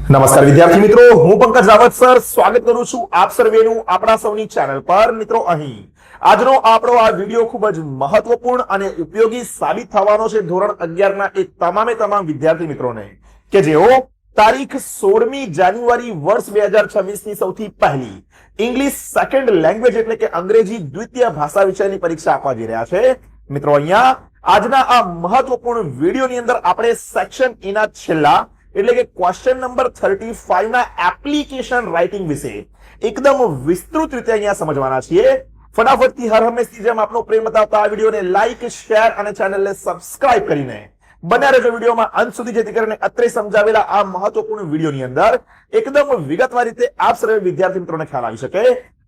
નમસ્કાર વિદ્યાર્થી મિત્રો, હું પંકજ રાવત સર સ્વાગત કરું છું આપ સર્વેનું આપણા સૌની ચેનલ પર. મિત્રો, અહીં આજનો આપણો આ વિડિયો ખૂબ જ મહત્વપૂર્ણ અને ઉપયોગી સાબિત થવાનો છે ધોરણ 11 ના એ તમામ વિદ્યાર્થી મિત્રોને કે જેઓ તારીખ 16મી જાન્યુઆરી વર્ષ 2026 ની સૌથી પહેલી ઇંગ્લિશ સેકન્ડ લેંગ્વેજ એટલે કે અંગ્રેજી દ્વિતીય ભાષા વિષયની પરીક્ષા આપવા જઈ રહ્યા છે. મિત્રો, અહીંયા આજના આ મહત્વપૂર્ણ વિડિયોની અંદર આપણે સેક્શન ઈ ના છેલ્લા એટલે કે ક્વેશ્ચન નંબર 35 ના એપ્લિકેશન રાઇટિંગ વિશે એકદમ વિસ્તૃત રીતે અહીંયા સમજવાના છીએ. ફટાફટથી હર હંમેશની જેમ આપનો પ્રેમ બતાવતા આ વિડિયોને લાઈક, શેર અને ચેનલને સબસ્ક્રાઇબ કરીને બન્યા રહેજો વિડિયોમાં અંત સુધી, જેથી કરીને અત્રે સમજાવેલા આ મહત્વપૂર્ણ વિડિયોની અંદર એકદમ વિગતવાર રીતે આપ સર્વે વિદ્યાર્થી મિત્રોને ખ્યાલ આવી શકે.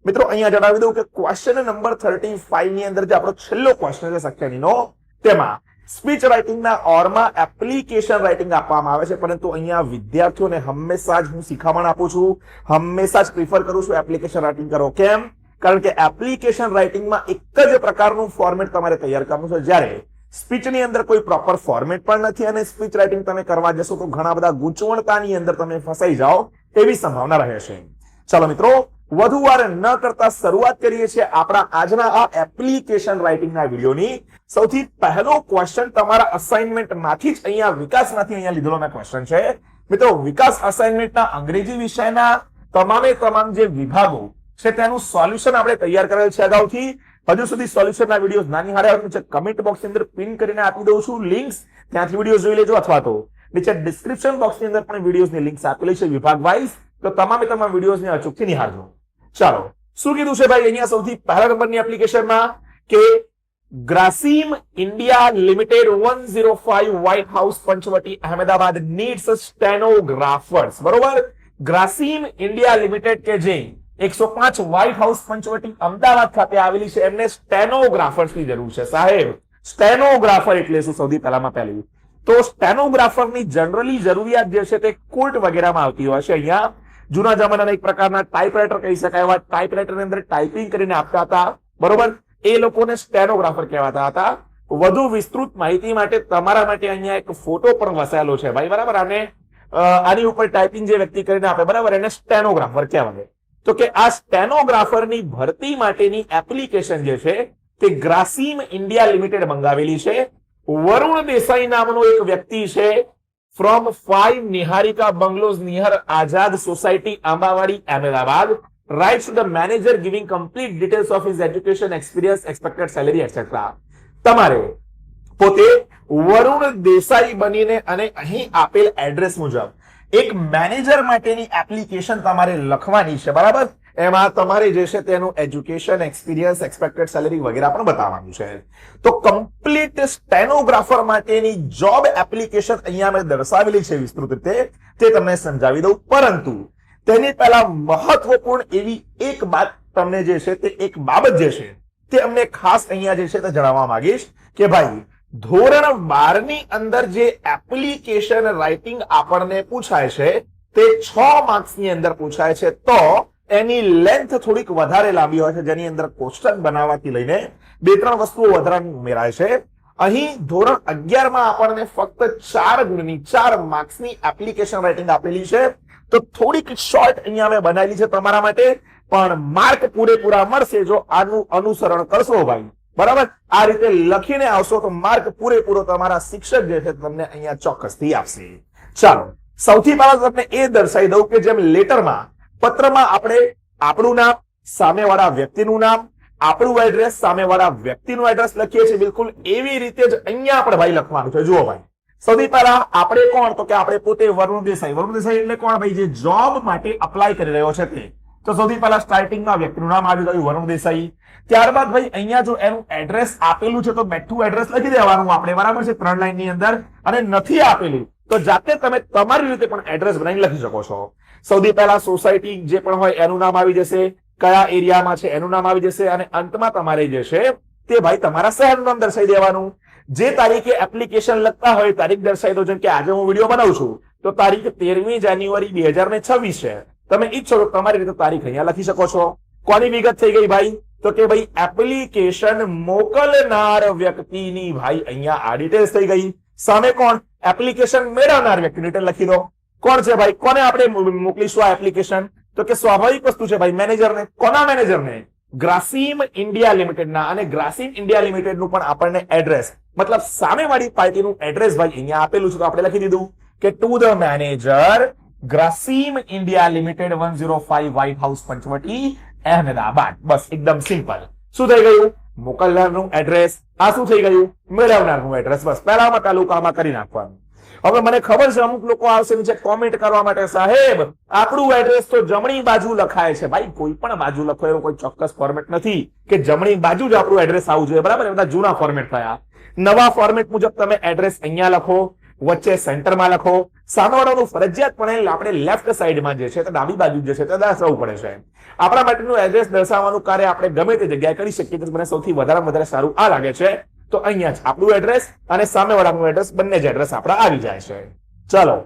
મિત્રો, અહીંયા જણાવી દઉં કે ક્વેશ્ચન નંબર 35 ની અંદર જે આપણો છેલ્લો ક્વેશ્ચન છે સેક્શન ઈ નો, તેમાં સ્પીચ રાઇટિંગના ઓરમાં એપ્લિકેશન રાઇટિંગ આપવામાં આવે છે. પરંતુ અહીંયા વિદ્યાર્થીઓને હંમેશા જ હું શિખામણ આપું છું, હંમેશા જ પ્રિફર કરું છું એપ્લિકેશન રાઇટિંગ કરો. કેમ? કારણ કે એપ્લિકેશન રાઇટિંગમાં એક જ પ્રકારનું ફોર્મેટ તમારે તૈયાર કરવાનું છે, જ્યારે સ્પીચની અંદર કોઈ પ્રોપર ફોર્મેટ પણ નથી અને સ્પીચ રાઇટિંગ તમે કરવા જશો તો ઘણા બધા ગૂંચવણતાની અંદર તમે ફસાઈ જાઓ એવી સંભાવના રહે છે. ચાલો મિત્રો, વધુ વાર ન કરતા શરૂઆત કરીએ છીએ આપણા આજના આ એપ્લિકેશન રાઇટિંગના વિડિયોની. સૌથી પહેલો ક્વેશ્ચન તમારા અસાઇનમેન્ટમાંથી જ અહીંયા વિકાસમાંથી અહીંયા લીધેલો મેં ક્વેશ્ચન છે. મિત્રો, વિકાસ અસાઇનમેન્ટના અંગ્રેજી વિષયના તમામ જે વિભાગો છે તેનું સોલ્યુશન આપણે તૈયાર કરેલ છે અગાઉથી. હજુ સુધી સોલ્યુશનના વિડિયોઝ નાની હારે છે, કમેન્ટ બોક્સની અંદર પિન કરીને આપી દઉં છું લિંક્સ, ત્યાંથી વિડિયોઝ જોઈ લેજો, અથવા તો નીચે ડિસ્ક્રિપ્શન બોક્સની અંદર પણ વિડિયોઝની લિંક્સ આપેલી છે વિભાગ વાઇઝ, તો તમામ વિડિયોઝને અચૂકથી નિહાળજો. ચાલો, શું કીધું છે ભાઈ અહીંયા સૌથી પહેલા નંબરની એપ્લિકેશનમાં કે Grasim India limited 105 White House Panchvati Ahmedabad needs stenographers. બરોબર, ગ્રાસિમ ઇન્ડિયા લિમિટેડ કે જે 105 વ્હાઇટ હાઉસ પંચવટી અમદાવાદ ખાતે આવેલી છે, એમને સ્ટેનોગ્રાફર્સની જરૂર છે. સાહેબ, સ્ટેનોગ્રાફર એટલે શું? સૌથી પહેલામાં પહેલું તો સ્ટેનોગ્રાફરની જનરલી જરૂરિયાત જે છે તે કોર્ટ વગેરેમાં આવતી હોય છે. અહીંયા જૂના જમાનાના એક પ્રકારના ટાઈપરાઇટર કહી શકાય, એવા ટાઈપરાઇટરની અંદર ટાઈપિંગ કરીને આપતા હતા. બરોબર, એ લોકોને સ્ટેનોગ્રાફર કહેવાતા હતા. વધુ વિસ્તૃત માહિતી માટે તમારા માટે અહીંયા એક ફોટો પણ વસાયેલો છે ભાઈ. બરાબર, અને આની ઉપર ટાઈપિંગ જે વ્યક્તિ કરીને આપે, બરાબર, એને સ્ટેનોગ્રાફર કહેવાય. તો કે આ સ્ટેનોગ્રાફરની ભરતી માટેની એપ્લિકેશન જે છે તે ગ્રાસિમ ઇન્ડિયા લિમિટેડ મંગાવેલી છે. વરુણ દેસાઈ નામનો એક વ્યક્તિ છે, from 5 Niharika Bungalows near Azad Society, Ambawadi, Ahmedabad. Writes to the manager giving complete details of his education, experience, expected salary, etc. તમારે પોતે વરુણ દેસાઈ બનીને અને અહીં આપેલ એડ્રેસ મુજબ એક મેનેજર માટેની એપ્લિકેશન તમારે લખવાની છે. બરાબર, એમાં તમારે જે છે તેનું એજ્યુકેશન, એક્સપિરિયન્સ, એક્સપેક્ટેડ સેલેરી વગેરે પણ બતાવવાનું છે. તો કમ્પ્લીટ સ્ટેનોગ્રાફર માટેની જોબ એપ્લિકેશન અહીંયા મેં દર્શાવેલી છે વિસ્તૃત રીતે, તે તમને સમજાવી દઉં. પરંતુ તેની પહેલા મહત્વપૂર્ણ એવી એક વાત તમને જે છે તે એક બાબત જે છે તે અમને ખાસ અહીંયા જે છે તે જણાવવા માંગીશ કે ભાઈ, ધોરણ 12 ની અંદર જે એપ્લિકેશન રાઇટિંગ આપણને પૂછાય છે તે 6 માર્ક્સની અંદર પૂછાય છે. તો એની લેન્થ થોડીક વધારે લાંબી હોય છે, જેની અંદર કોષ્ટક બનાવવાથી લઈને 2-3 વસ્તુઓ વધારાની ઉમેરાય છે. અહીં ધોરણ 11 માં આપણને ફક્ત 4 ગુણની 4 માર્ક્સની એપ્લિકેશન રાઇટિંગ આપેલી છે. તો થોડીક શોર્ટ અહીંયા મેં બનાવેલી છે તમારા માટે, પણ માર્ક પૂરેપૂરા મળશે જો આનું અનુસરણ કરશો ભાઈ. બરાબર, આ રીતે લખીને આવશો તો માર્ક પૂરેપૂરો તમારા શિક્ષક જે છે તમને અહીંયા ચોક્કસથી આપશે. ચાલો, સૌથી પહેલા તમને એ દર્શાવી દઉં કે જેમ લેટરમાં, પત્રમાં આપણે આપણું નામ, સામેવાળા વ્યક્તિનું નામ, આપણું એડ્રેસ, સામેવાળા વ્યક્તિનું એડ્રેસ લખીએ છીએ, બિલકુલ એવી રીતે જ અહીંયા આપણે ભાઈ લખવાનું છે. જુઓ ભાઈ, સૌથી પહેલા આપણે કોણ? તો કે આપણે પોતે વરુણ દેસાઈ. વરુણ દેસાઈ એટલે કોણ ભાઈ? જે જોબ માટે અપ્લાય કરી રહ્યો છે તે. તો સૌથી પહેલા સ્ટાર્ટિંગમાં વ્યક્તિનું નામ આવી ગયું વરુણ દેસાઈ. ત્યારબાદ ભાઈ અહીંયા જો એનું એડ્રેસ આપેલું છે તો બેઠું એડ્રેસ લખી દેવાનું આપણે, બરાબર છે, 3 લાઈનની અંદર. અને નથી આપેલું તો જાતે તમે તમારી રીતે પણ એડ્રેસ બનાવીને લખી શકો છો. સૌથી પહેલા સોસાયટી જે પણ હોય એનું નામ આવી જશે, કયા એરિયામાં છે એનું નામ આવી જશે, અને અંતમાં તમારે જે છે તે ભાઈ તમારા શહેરનું નામ દર્શાવી દેવાનું. જે તારીખે એપ્લિકેશન લખતા હોય તારીખ દર્શાવી દો. જેમ કે આજે હું વિડીયો બનાવું છું તો તારીખ 13મી જાન્યુઆરી 2026 છે. તમે ઈચ્છો તો તમારી રીતે તારીખ અહીંયા લખી શકો છો. કોની વિગત થઈ ગઈ ભાઈ? તો કે ભાઈ એપ્લિકેશન મોકલનાર વ્યક્તિની ભાઈ અહીંયા આ ડિટેલ્સ થઈ ગઈ. સામે કોણ? એપ્લિકેશન મેળવનાર વ્યક્તિ ડિટેલ લખી દો. કોણ છે ભાઈ? કોને આપણે મોકલીશું આ એપ્લિકેશન? તો કે સ્વાભાવિક વસ્તુ છે ભાઈ, મેનેજરને. કોના મેનેજરને? ગ્રાસિમ ઇન્ડિયા લિમિટેડના. અને ગ્રાસિમ ઇન્ડિયા લિમિટેડનું પણ આપણને એડ્રેસ, મતલબ સામેવાળી પાર્ટીનું એડ્રેસ ભાઈ અહીંયા આપેલું છે, તો આપણે લખી દીધું કે to the manager Grasim India limited 105 White House Panchvati Ahmedabad. બસ એકદમ સિમ્પલ. શું થઈ ગયું? મોકલનારનું એડ્રેસ. આ શું થઈ ગયું? મેળવનારનું એડ્રેસ. બસ પહેલામાં પહેલું કામ આ કરી નાખવાનું. હવે મને ખબર છે અમુક લોકો આવશે નીચે કોમેન્ટ કરવા માટે, સાહેબ આપણું એડ્રેસ તો જમણી બાજુ લખાય છે. ભાઈ કોઈ પણ બાજુ લખો એવો કોઈ ચોક્કસ ફોર્મેટ નથી કે જમણી બાજુ જ આપણું એડ્રેસ આવવું જોઈએ, બરાબર? એ બધા જૂના ફોર્મેટ થયા. નવા ફોર્મેટ મુજબ તમે એડ્રેસ અહીંયા લખો, વચ્ચે સેન્ટરમાં લખો. સામેવાળાનું ફરજિયાતપણે આપણે લેફ્ટ સાઈડમાં જે છે તે ડાબી બાજુ જે છે તે દર્શાવવું પડે છે. આપણા માટેનું એડ્રેસ દર્શાવવાનું કાર્ય આપણે ગમે તે જગ્યાએ કરી શકીએ. મને સૌથી વધારે સારું આ લાગે છે. તો અહીંયા જ આપણું એડ્રેસ અને સામેવાળાનું એડ્રેસ, બંને જ એડ્રેસ આપણા આવી જાય છે. ચલો,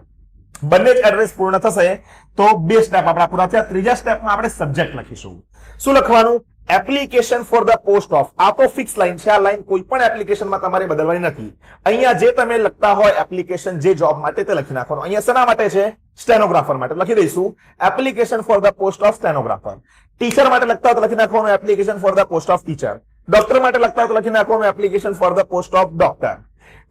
બંને જ એડ્રેસ પૂર્ણ થશે તો 2 સ્ટેપ આપણા પૂરા થયા. ત્રીજા સ્ટેપમાં આપણે સબ્જેક્ટ લખીશું. શું લખવાનું? Application for the post of. આ તો ફિક્સ લાઈન છે. આ લાઈન કોઈ પણ એપ્લિકેશનમાં તમારે બદલવાની નથી. અહીંયા જે તમે લખતા હોય એપ્લિકેશન જે જોબ માટે તે લખી નાખવાનું. અહીંયા શેના માટે છે? સ્ટેનોગ્રાફર માટે. લખી દઈશું application for the post of stenographer. Teacher માટે લખતા હોય તો લખી નાખવાનું application for the post of teacher. Doctor માટે લખતા હોય તો લખી નાખવાનું application for the post of doctor.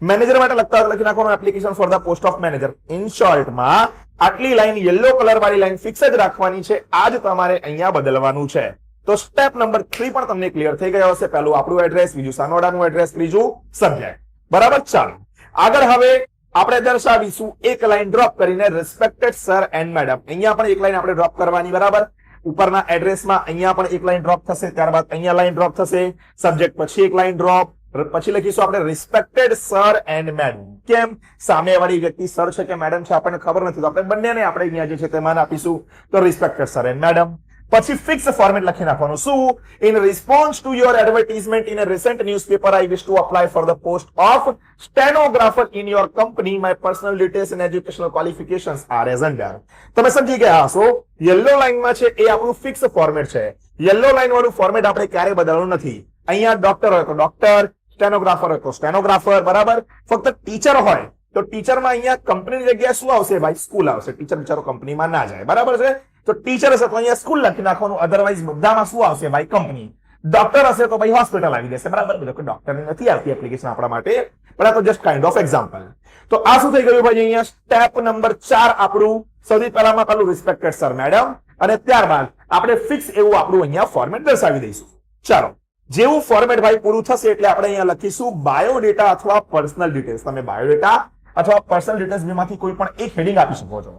Manager માટે લખતા હોય તો લખી નાખવાનું application for the post of manager. In શોર્ટમાં આટલી લાઈન યલો કલર વાળી લાઈન ફિક્સ જ રાખવાની છે. આ જ તમારે અહીંયા બદલવાનું છે. તો સ્ટેપ નંબર 3 પણ તમને ક્લિયર થઈ ગયો હશે. પહેલું આપણું એડ્રેસ, બીજું સામેવાળાનું એડ્રેસ, ત્રીજું સબ્જેક્ટ. બરાબર? ચાલો આગળ હવે આપણે દર્શાવીશું એક લાઈન ડ્રોપ કરીને રિસ્પેક્ટેડ સર એન્ડ મેડમ. અહીંયા પણ એક લાઈન આપણે ડ્રોપ કરવાની, બરાબર? ઉપરના એડ્રેસમાં અહીંયા પણ એક લાઈન ડ્રોપ થશે, ત્યારબાદ અહીંયા લાઈન ડ્રોપ થશે, સબ્જેક્ટ પછી એક લાઈન ડ્રોપ, પછી લખીશું આપણે રિસ્પેક્ટેડ સર એન્ડ મેડમ. કેમ? સામેવાળી વ્યક્તિ સર છે કે મેડમ છે આપણને ખબર નથી, તો આપણે બંનેને આપણે અહીંયા જે છે તે માન આપીશું. તો રિસ્પેક્ટેડ સર એન્ડ મેડમ. પછી ફિક્સ ફોર્મેટ લખી નાખવાનું. શું? In response to your advertisement in a recent newspaper I wish to apply four the post of stenographer in your company. My personal details and educational qualifications are as under. તમે સમજી ગયા હશો. Yellow લાઈનમાં છે એ આપણું fix format છે. Yellow line વાળું format આપણે ક્યારે બદલવાનું નથી. અહીંયા ડોક્ટર હોય તો ડોક્ટર, સ્ટેનોગ્રાફર હોય તો સ્ટેનોગ્રાફર, બરાબર? ફક્ત ટીચર હોય તો ટીચરમાં અહીંયા કંપનીની જગ્યાએ શું આવશે ભાઈ? સ્કૂલ આવશે. ટીચર બિચારો કંપનીમાં ના જાય, બરાબર છે? તો ટીચર હશે તો અહીંયા સ્કૂલ લખી નાખવાનું. અધરવાઇઝ બધામાં શું આવશે ભાઈ? કંપની. ડોક્ટર હશે તો ભાઈ હોસ્પિટલ આવી જશે, બરાબર? ડોક્ટરની નથી આવતી એપ્લિકેશન આપણા માટે, પણ આ તો જસ્ટ કાઇન્ડ ઓફ એક્ઝામ્પલ. તો આ શું થઈ ગયું ભાઈ? અહીંયા સ્ટેપ નંબર 4 આપણું સૌથી પહેલામાં પેલું રિસ્પેક્ટેડ સર મેડમ, અને ત્યારબાદ આપણે ફિક્સ એવું આપણું અહીંયા ફોર્મેટ દર્શાવી દઈશું. ચાલો, જેવું ફોર્મેટ ભાઈ પૂરું થશે એટલે આપણે અહીંયા લખીશું બાયોડેટા અથવા પર્સનલ ડિટેલ્સ. તમે બાયોડેટા અથવા પર્સનલ ડિટેલ્સ બેમાંથી કોઈ પણ એક હેડિંગ આપી શકો છો.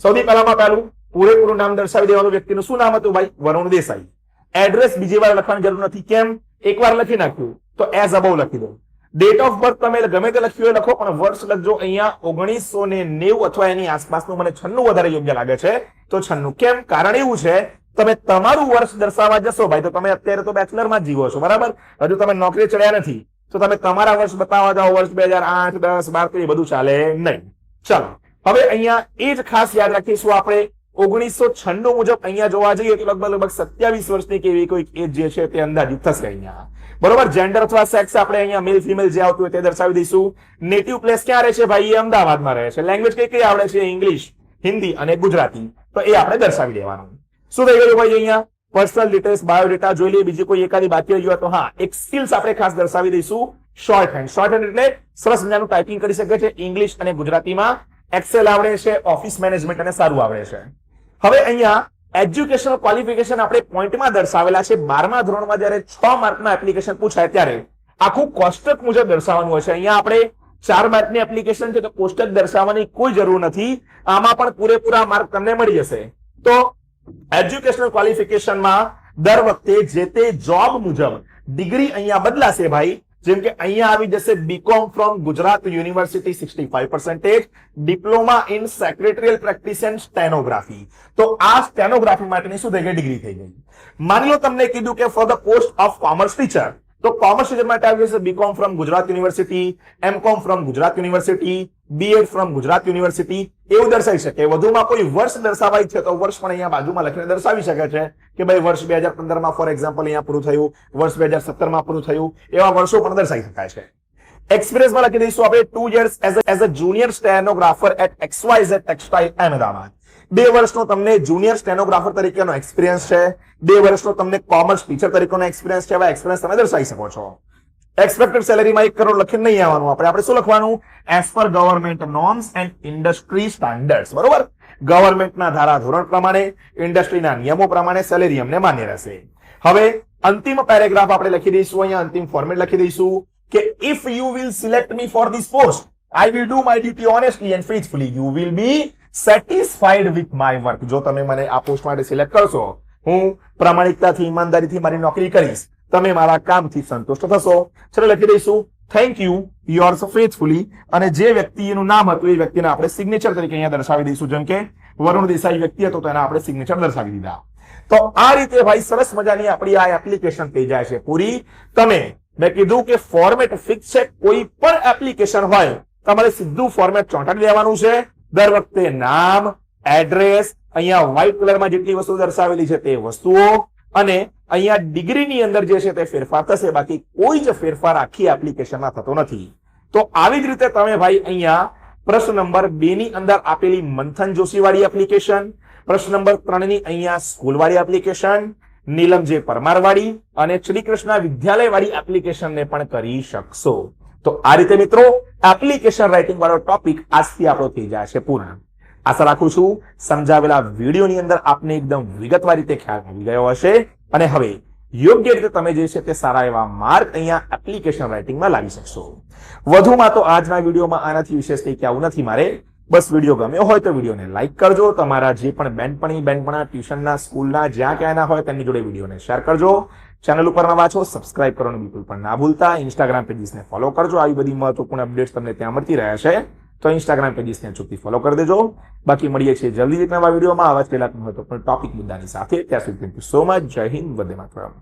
સૌથી પહેલામાં પહેલું પૂરેપૂરું નામ દર્શાવી દેવાનું. વ્યક્તિનું શું નામ હતું ભાઈ? વરુણ દેસાઈ. એડ્રેસ બીજી વાર લખવાની જરૂર નથી. કેમ? એકવાર લખી નાખ્યું તો એઝ અબવ લખી દો. ડેટ ઓફ બર્થ તમે ગમે તે લખ્યું હોય લખો, પણ વર્ષ લખજો અહીંયા 1990 અથવા એની આસપાસનું. મને 96 વધારે યોગ્ય લાગે છે, તો 96. કેમ? કારણ એવું છે, તમે તમારું વર્ષ દર્શાવવા જશો ભાઈ તો તમે અત્યારે તો બેચલરમાં જ જીવો છો, બરાબર? હજુ તમે નોકરી ચડ્યા નથી, તો તમે તમારા વર્ષ બતાવવા જાઓ વર્ષ 2008, 10, 12 તો એ બધું ચાલે નહીં. ચાલો હવે અહીંયા એ જ ખાસ યાદ રાખીશું આપણે. 1996 મુજબ અહીંયા જોવા જઈએ તો લગભગ 27 વર્ષની કેવી કોઈક એજ જે છે તે અંદાજિત થશે અહીંયા, બરોબર? જેન્ડર અથવા સેક્સ આપણે અહીંયા મેલ ફિમેલ જે આવતું હોય તે દર્શાવી દઈશું. નેટિવ પ્લેસ ક્યાં રહે છે ભાઈ? એ અમદાવાદમાં રહે છે. લેંગ્વેજ કઈ કઈ આવડે છે? ઇંગ્લિશ, હિન્દી અને ગુજરાતી. તો એ આપણે દર્શાવી દેવાનું. શું થઈ ગયું ભાઈ? અહીંયા પર્સનલ ડિટેલ્સ, બાયોડેટા જોઈ લઈએ. બીજી કોઈ એકાદી બાકી રહી હોય તો હા, એક સ્કિલ્સ આપણે ખાસ દર્શાવી દઈશું. Short hand. શોર્ટ હેન્ડ એટલે સરસ મજાનું ટાઈપિંગ કરી શકે છે. ઇંગ્લિશ અને ગુજરાતીમાં. એક્સેલ આવડે છે, ઓફિસ મેનેજમેન્ટ અને સારું આવડે છે. હવે અહીંયા એજ્યુકેશનલ ક્વોલિફિકેશન આપણે પોઈન્ટમાં દર્શાવેલા છે. 12મા ધોરણમાં જ્યારે 6 માર્કના એપ્લિકેશન પૂછાય ત્યારે આખું કોષ્ટક મુજબ દર્શાવવાનું હોય છે. અહીંયા આપણે 4 માર્કની એપ્લિકેશન છે તો કોષ્ટક દર્શાવવાની કોઈ જરૂર નથી. આમાં પણ પૂરેપૂરા માર્ક તમને મળી જશે. તો એજ્યુકેશનલ ક્વોલિફિકેશનમાં દર વખતે જે તે જોબ મુજબ ડિગ્રી અહીંયા બદલાશે ભાઈ. જેમ કે અહીંયા આવી જશે BCom from Gujarat university 65%, diploma in secretarial practice and stenography. તો આ સ્ટેનોગ્રાફી માટેની શું થઈ ગઈ? ડિગ્રી થઈ ગઈ. માની લો તમને કીધું કે for the post of commerce teacher, તો કોમર્સ ટીચર માટે આવી જશે BCom from Gujarat university, MCom from Gujarat university, BEd from Gujarat university, એવું દર્શાવી શકે. વધુમાં કોઈ વર્ષ દર્શાવાય છે તો વર્ષ પણ અહીંયા બાજુમાં લખીને દર્શાવી શકે છે કે ભાઈ વર્ષ 2015 માં ફોર એક્ઝામ્પલ અહીંયા પૂરું થયું, વર્ષ 2017 માં પૂરું થયું, એવા વર્ષો પણ દર્શાવી શકાય છે. એક્સપિરિયન્સમાં લખી દઈશું આપણે 2 years as a junior stenographer at XYZ Textile Ahmedabad. 2 વર્ષનો તમને જુનિયર સ્ટેનોગ્રાફર તરીકેનો એક્સપિરિયન્સ છે, 2 વર્ષનો તમને કોમર્સ ટીચર તરીકેનો એક્સપિરિયન્સ છે. એવા એક્સપિરિયન્સ તમે દર્શાવી શકો છો. એક્સપેક્ટેડ સેલેરીમાં 1 કરોડ લખીને નહીં આવવાનું, આપણે શું લખવાનું? As per government norms and industry standards. બરોબર? ગવર્મેન્ટના ધારા ધોરણ પ્રમાણે, ઇન્ડસ્ટ્રીના નિયમો પ્રમાણે સેલેરી અમને માન્ય રહેશે. હવે અંતિમ પેરેગ્રાફ આપણે લખી દઈશું, અહીંયા અંતિમ ફોર્મેટ લખી દઈશું કે if you will select me for this post, I will do my duty honestly and faithfully. You will be satisfied with my work. જો તમે મને આ પોસ્ટ માટે સિલેક્ટ કરશો, હું પ્રામાણિકતાથી, ઈમાનદારીથી મારી નોકરી કરીશ, તમે મારા કામથી સંતુષ્ટ થશો. ચલો લખી દઈશું થેન્ક યુ, યોર્સ ફેithfully. અને જે વ્યક્તિનું નામ હતું એ વ્યક્તિને આપણે સિગ્નેચર તરીકે અહીંયા દર્શાવી દઈશું. જેમ કે વરુણ દેસાઈ વ્યક્તિ હતો તો એના આપણે સિગ્નેચર દર્શાવી દીધા. તો આ રીતે ભાઈ સરસ મજાની આપણી આ એપ્લિકેશન થઈ જાય છે પૂરી. તમે મેં કીધું કે ફોર્મેટ ફિક્સ છે. કોઈ પણ એપ્લિકેશન હોય તમારે સીધું ફોર્મેટ ચોંટાડી દેવાનું છે. દર વખતે નામ, એડ્રેસ, અહીંયા વ્હાઇટ કલરમાં જેટલી વસ્તુ દર્શાવેલી છે તે વસ્તુઓ, અને અહીંયા ડિગ્રીની અંદર જે છે તે ફેરફાર થશે. બાકી કોઈ જ ફેરફાર આખી એપ્લિકેશનમાં થતો નથી. તો આવી જ રીતે તમે ભાઈ અહીંયા પ્રશ્ન નંબર 2 ની અંદર આપેલી મંથન જોશી વાળી એપ્લિકેશન, પ્રશ્ન નંબર 3 ની અહીંયા સ્કૂલ વાળી એપ્લિકેશન, નીલમ જે પરમાર વાળી અને શ્રી કૃષ્ણ વિદ્યાલય વાળી એપ્લિકેશન ને પણ કરી શકશો. તો આ રીતે મિત્રો એપ્લિકેશન રાઇટિંગ વાળો ટોપિક આજથી આપણો થઈ જાય છે પૂર્ણ. આશા રાખું છું સમજાવેલા વિડીયોની અંદર આપને એકદમ વિગતવાર રીતે ખ્યાલ આવી ગયો હશે અને હવે યોગ્ય રીતે તમે જે છે તે સારા એવા માર્ક અહીંયા એપ્લિકેશન રાઇટિંગમાં લાવી શકશો. વધુમાં તો આજના વિડીયોમાં આનાથી વિશેષ કંઈ કહેવું નથી મારે. બસ વિડીયો ગમ્યો હોય તો વિડીયોને લાઈક કરજો. તમારા જે પણ બેનપણા ટ્યુશનના, સ્કૂલના, જ્યાં ક્યાંના હોય તેમની જોડે વિડીયોને શેર કરજો. ચેનલ ઉપર નવા છો, સબસ્ક્રાઇબ કરવાનું બિલકુલ પણ ના ભૂલતા. ઇન્સ્ટાગ્રામ પેજીસને ફોલો કરજો. આવી બધી મહત્વપૂર્ણ અપડેટ્સ તમને ત્યાં મળતી રહે છે, તો ઇન્સ્ટાગ્રામ પેજીસને અચૂકથી ફોલો કરી દેજો. બાકી મળીએ છીએ જલ્દી એક નવા વિડીયોમાં આવા જ પહેલા મહત્વપૂર્ણ ટોપિક મુદ્દાની સાથે. ત્યાં સુધી થેન્ક યુ સો મચ. જય હિન્દ, વંદે માતરમ.